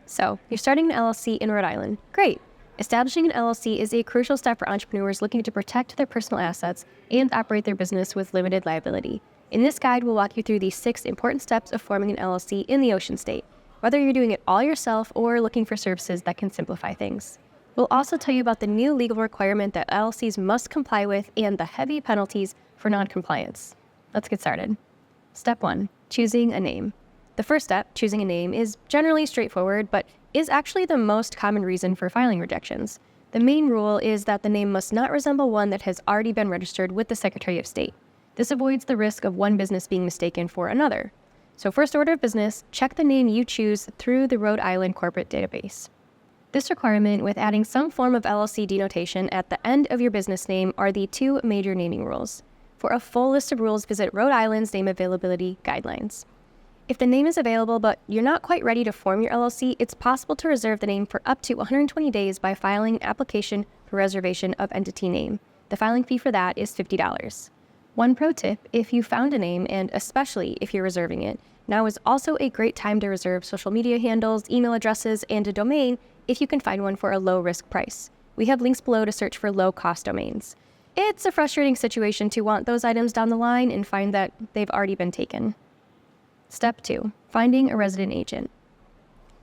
So, you're starting an LLC in Rhode Island. Great. Establishing an LLC is a crucial step for entrepreneurs looking to protect their personal assets and operate their business with limited liability. In this guide, we'll walk you through the 6 important steps of forming an LLC in the Ocean State, whether you're doing it all yourself or looking for services that can simplify things. We'll also tell you about the new legal requirement that LLCs must comply with and the heavy penalties for non-compliance. Let's get started. Step 1, choosing a name. The first step, choosing a name, is generally straightforward, but is actually the most common reason for filing rejections. The main rule is that the name must not resemble one that has already been registered with the Secretary of State. This avoids the risk of one business being mistaken for another. So first order of business, check the name you choose through the Rhode Island corporate database. This requirement, with adding some form of LLC denotation at the end of your business name, are the 2 major naming rules. For a full list of rules, visit Rhode Island's Name Availability Guidelines. If the name is available but you're not quite ready to form your LLC, it's possible to reserve the name for up to 120 days by filing an application for reservation of entity name. The filing fee for that is $50. One pro tip, if you found a name, and especially if you're reserving it, now is also a great time to reserve social media handles, email addresses, and a domain if you can find one for a low-risk price. We have links below to search for low-cost domains. It's a frustrating situation to want those items down the line and find that they've already been taken. Step 2, finding a resident agent.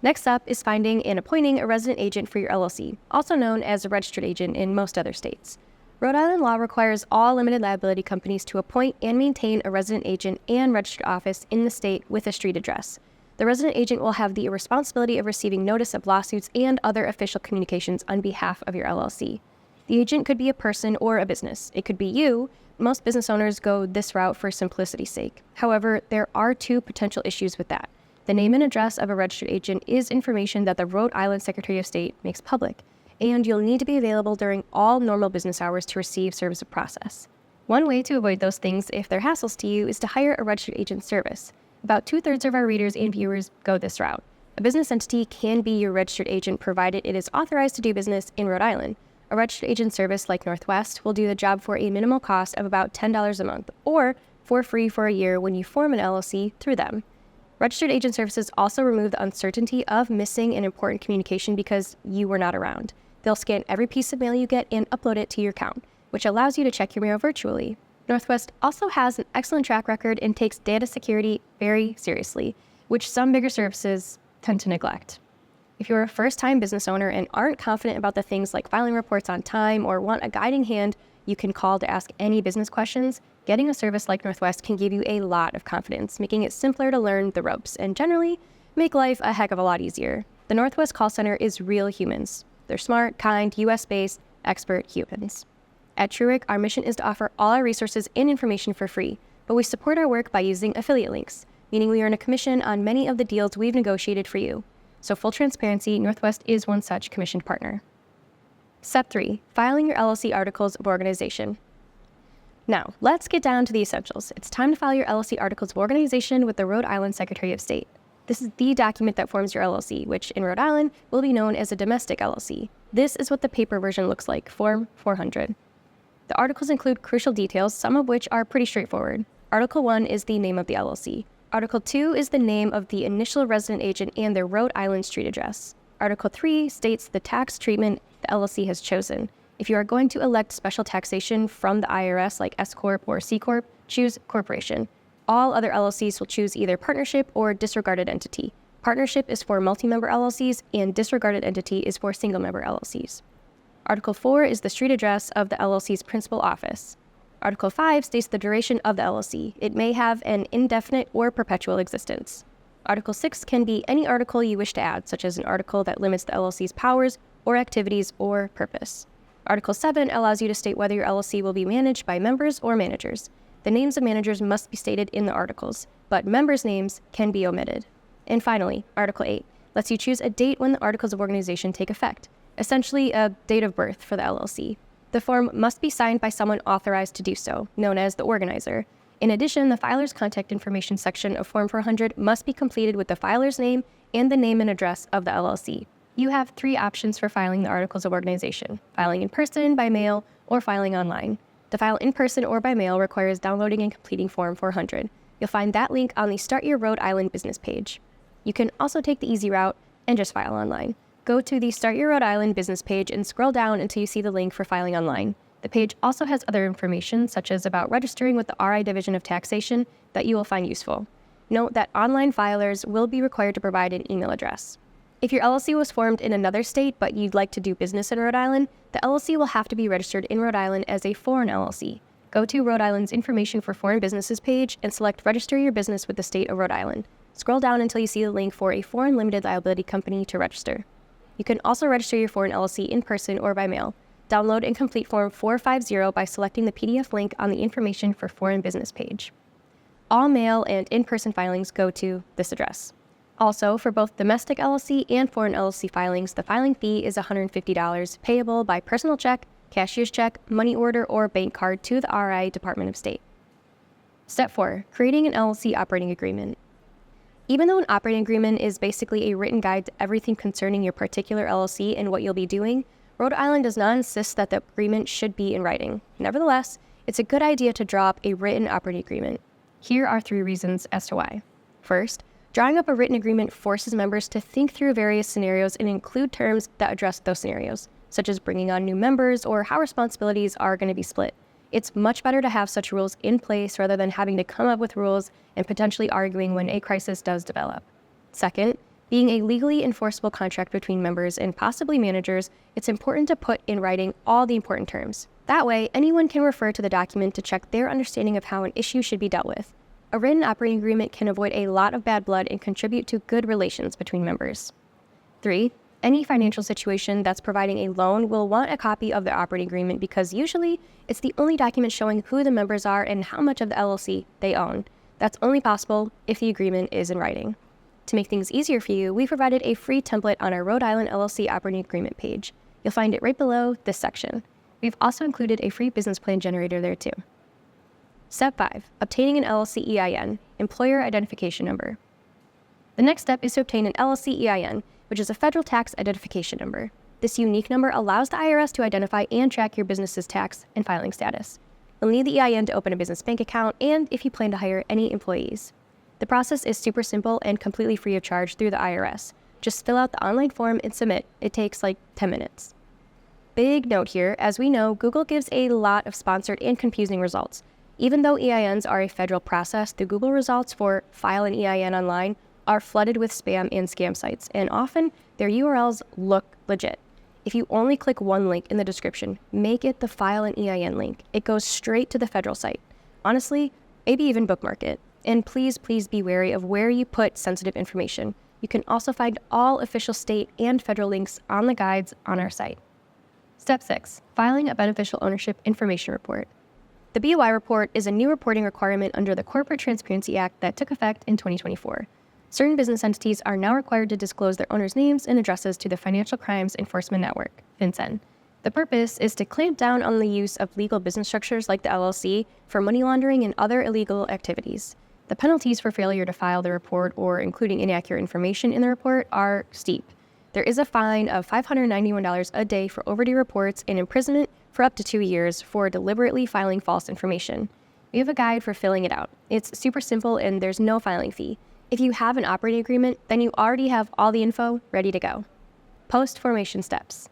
Next up is finding and appointing a resident agent for your LLC, also known as a registered agent in most other states. Rhode Island law requires all limited liability companies to appoint and maintain a resident agent and registered office in the state with a street address. The resident agent will have the responsibility of receiving notice of lawsuits and other official communications on behalf of your LLC. The agent could be a person or a business. It could be you. Most business owners go this route for simplicity's sake. However, there are 2 potential issues with that. The name and address of a registered agent is information that the Rhode Island Secretary of State makes public, and you'll need to be available during all normal business hours to receive service of process. One way to avoid those things, if they're hassles to you, is to hire a registered agent service. About 2/3 of our readers and viewers go this route. A business entity can be your registered agent provided it is authorized to do business in Rhode Island. A registered agent service like Northwest will do the job for a minimal cost of about $10 a month, or for free for a year when you form an LLC through them. Registered agent services also remove the uncertainty of missing an important communication because you were not around. They'll scan every piece of mail you get and upload it to your account, which allows you to check your mail virtually. Northwest also has an excellent track record and takes data security very seriously, which some bigger services tend to neglect. If you're a first-time business owner and aren't confident about the things like filing reports on time or want a guiding hand you can call to ask any business questions, getting a service like Northwest can give you a lot of confidence, making it simpler to learn the ropes and generally make life a heck of a lot easier. The Northwest call center is real humans. They're smart, kind, US-based, expert humans. At TRUiC, our mission is to offer all our resources and information for free, but we support our work by using affiliate links, meaning we earn a commission on many of the deals we've negotiated for you. So full transparency, Northwest is one such commissioned partner. Step 3, filing your LLC articles of organization. Now, let's get down to the essentials. It's time to file your LLC articles of organization with the Rhode Island Secretary of State. This is the document that forms your LLC, which in Rhode Island will be known as a domestic LLC. This is what the paper version looks like, Form 400. The articles include crucial details, some of which are pretty straightforward. Article 1 is the name of the LLC. Article 2 is the name of the initial resident agent and their Rhode Island street address. Article 3 states the tax treatment the LLC has chosen. If you are going to elect special taxation from the IRS like S Corp or C Corp, choose corporation. All other LLCs will choose either partnership or disregarded entity. Partnership is for multi-member LLCs and disregarded entity is for single-member LLCs. Article 4 is the street address of the LLC's principal office. Article 5 states the duration of the LLC. It may have an indefinite or perpetual existence. Article 6 can be any article you wish to add, such as an article that limits the LLC's powers or activities or purpose. Article 7 allows you to state whether your LLC will be managed by members or managers. The names of managers must be stated in the articles, but members' names can be omitted. And finally, Article 8 lets you choose a date when the articles of organization take effect, essentially a date of birth for the LLC. The form must be signed by someone authorized to do so, known as the organizer. In addition, the filer's contact information section of Form 400 must be completed with the filer's name and the name and address of the LLC. You have 3 options for filing the articles of organization: filing in person, by mail, or filing online. To file in person or by mail requires downloading and completing Form 400. You'll find that link on the Start Your Rhode Island business page. You can also take the easy route, and just file online. Go to the Start Your Rhode Island business page and scroll down until you see the link for filing online. The page also has other information, such as about registering with the RI Division of Taxation, that you will find useful. Note that online filers will be required to provide an email address. If your LLC was formed in another state but you'd like to do business in Rhode Island, the LLC will have to be registered in Rhode Island as a foreign LLC. Go to Rhode Island's Information for Foreign Businesses page and select Register Your Business with the state of Rhode Island. Scroll down until you see the link for a foreign limited liability company to register. You can also register your foreign LLC in person or by mail. Download and complete Form 450 by selecting the PDF link on the Information for Foreign Business page. All mail and in-person filings go to this address. Also, for both domestic LLC and foreign LLC filings, the filing fee is $150, payable by personal check, cashier's check, money order, or bank card to the RI Department of State. Step 4. Creating an LLC operating agreement. Even though an operating agreement is basically a written guide to everything concerning your particular LLC and what you'll be doing, Rhode Island does not insist that the agreement should be in writing. Nevertheless, it's a good idea to draw up a written operating agreement. Here are 3 reasons as to why. First, drawing up a written agreement forces members to think through various scenarios and include terms that address those scenarios, such as bringing on new members or how responsibilities are going to be split. It's much better to have such rules in place rather than having to come up with rules and potentially arguing when a crisis does develop. Second, being a legally enforceable contract between members and possibly managers, it's important to put in writing all the important terms. That way, anyone can refer to the document to check their understanding of how an issue should be dealt with. A written operating agreement can avoid a lot of bad blood and contribute to good relations between members. 3. Any financial situation that's providing a loan will want a copy of the operating agreement because usually it's the only document showing who the members are and how much of the LLC they own. That's only possible if the agreement is in writing. To make things easier for you, we provided a free template on our Rhode Island LLC operating agreement page. You'll find it right below this section. We've also included a free business plan generator there too. Step 5. Obtaining an LLC EIN, Employer Identification Number. The next step is to obtain an LLC EIN, which is a federal tax identification number. This unique number allows the IRS to identify and track your business's tax and filing status. You'll need the EIN to open a business bank account and if you plan to hire any employees. The process is super simple and completely free of charge through the IRS. Just fill out the online form and submit. It takes like 10 minutes. Big note here, as we know, Google gives a lot of sponsored and confusing results. Even though EINs are a federal process, the Google results for file an EIN online are flooded with spam and scam sites, and often their URLs look legit. If you only click one link in the description, make it the file an EIN link. It goes straight to the federal site. Honestly, maybe even bookmark it. And please be wary of where you put sensitive information. You can also find all official state and federal links on the guides on our site. Step 6. Filing a beneficial ownership information report. The BOI Report is a new reporting requirement under the Corporate Transparency Act that took effect in 2024. Certain business entities are now required to disclose their owners' names and addresses to the Financial Crimes Enforcement Network, FinCEN. The purpose is to clamp down on the use of legal business structures like the LLC for money laundering and other illegal activities. The penalties for failure to file the report or including inaccurate information in the report are steep. There is a fine of $591 a day for overdue reports and imprisonment for up to 2 years for deliberately filing false information. We have a guide for filling it out. It's super simple and there's no filing fee. If you have an operating agreement, then you already have all the info ready to go. Post-formation steps.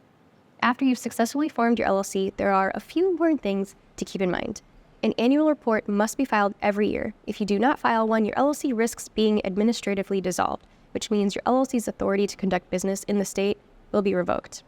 After you've successfully formed your LLC, there are a few important things to keep in mind. An annual report must be filed every year. If you do not file one, your LLC risks being administratively dissolved, which means your LLC's authority to conduct business in the state will be revoked.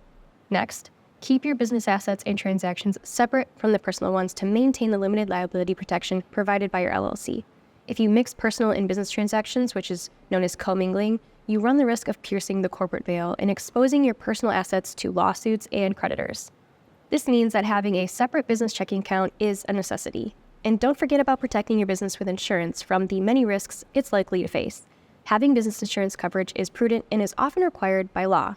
Next, keep your business assets and transactions separate from the personal ones to maintain the limited liability protection provided by your LLC. If you mix personal and business transactions, which is known as commingling, you run the risk of piercing the corporate veil and exposing your personal assets to lawsuits and creditors. This means that having a separate business checking account is a necessity. And don't forget about protecting your business with insurance from the many risks it's likely to face. Having business insurance coverage is prudent and is often required by law.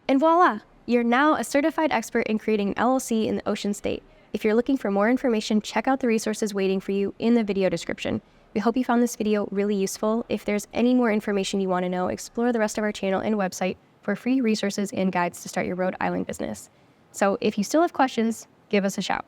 And voila! You're now a certified expert in creating an LLC in the Ocean State. If you're looking for more information, check out the resources waiting for you in the video description. We hope you found this video really useful. If there's any more information you want to know, explore the rest of our channel and website for free resources and guides to start your Rhode Island business. So if you still have questions, give us a shout.